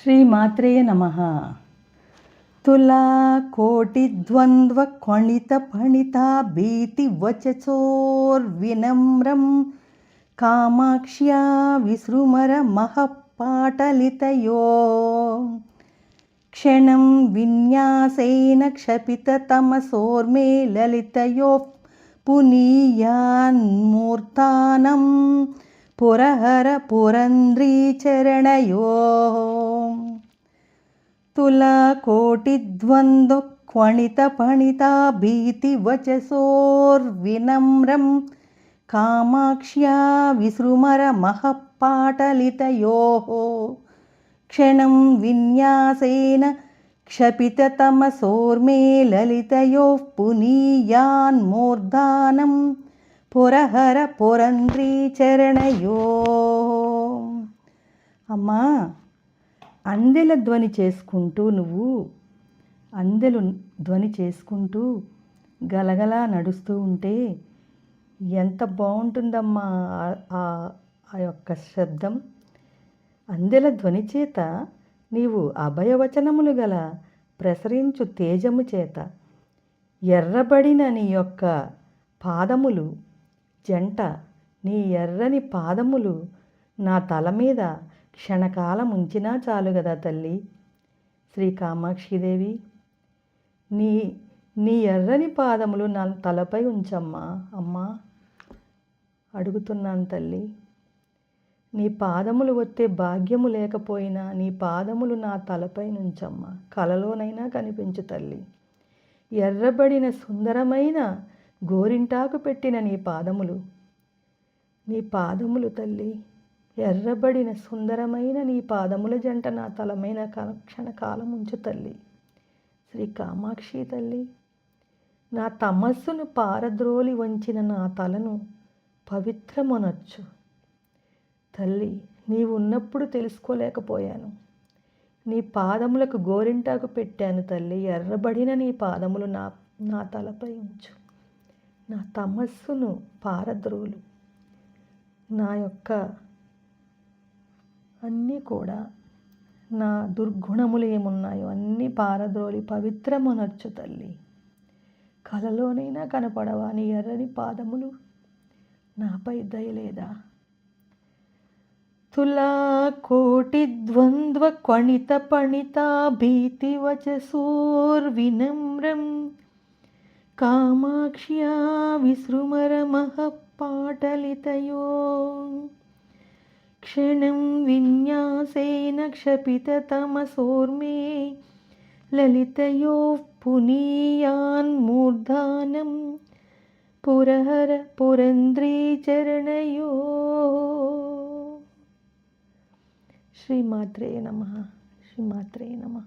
శ్రీమాత్రే నమః. తులా కోటిద్వంద్వ క్వణిత ఫణితా భీతి వచసోర్వినమ్రం కామాక్ష్యా విసృమర మహఃపాటలితయో క్షణం విన్యాసేన క్షపిత తమసోర్మే లలితయోః పునీయాన్మూర్తానం పురహర పురంధ్రీచరణయోః. తులా కోటిద్వంద్వ క్వణిత ఫణితా భీతి వచసోర్వినమ్రం కామాక్ష్యా విసృమర మహఃపాటలితయోః క్షణం విన్యాసేన క్షపిత తమసోర్మే లలితయోః పునీయాన్మూర్ధానం పురహర పురంధ్రీచరణయోః. అమ్మా, అందెల ధ్వని చేసుకుంటూ అందెలు ధ్వని చేసుకుంటూ గలగలా నడుస్తూ ఉంటే ఎంత బాగుంటుందమ్మా ఆ యొక్క శబ్దం. అందెల ధ్వని చేత నీవు అభయవచనములు గల ప్రసరించు తేజము చేత ఎర్రబడిన నీ యొక్క పాదములు జంట, నీ ఎర్రని పాదములు నా తల మీద క్షణకాలం ఉంచినా చాలు కదా తల్లి శ్రీ కామాక్షిదేవి. నీ ఎర్రని పాదములు నా తలపై ఉంచమ్మా. అమ్మా, అడుగుతున్నాను తల్లి. నీ పాదములు ఒత్తే భాగ్యము లేకపోయినా నీ పాదములు నా తలపై నుంచమ్మా. కలలోనైనా కనిపించు తల్లి. ఎర్రబడిన సుందరమైన గోరింటాకు పెట్టిన నీ పాదములు తల్లి, ఎర్రబడిన సుందరమైన నీ పాదముల జంట నా తలమైన క్షణకాలం ఉంచు తల్లి శ్రీ కామాక్షి తల్లి. నా తమస్సును పారద్రోలి వంచిన నా తలను పవిత్రమునర్చు తల్లి. నీవు ఉన్నప్పుడు తెలుసుకోలేకపోయాను. నీ పాదములకు గోరింటాకు పెట్టాను తల్లి. ఎర్రబడిన నీ పాదములు నా తలపై ఉంచు. నా తమస్సును పారద్రోలు. నా యొక్క అన్నీ కూడా నా దుర్గుణములు ఏమున్నాయో అన్నీ పారద్రోలి పవిత్రమునర్చు తల్లి. కలలోనైనా కనపడవా నీ ఎర్రని పాదములు? నాపై దయలేదా? తులా కోటిద్వంద్వ క్వణిత ఫణితా భీతి వచసోర్వినమ్రం కామాక్ష్యా విసృమర మహఃపాటలితయో క్షణం విన్యాసేన క్షపిత తమసోర్మే లలితయోః పునీయాన్మూర్ధానం పురహర పురంధ్రీచరణయోః. శ్రీమాత్రే నమః. శ్రీమాత్రే నమః.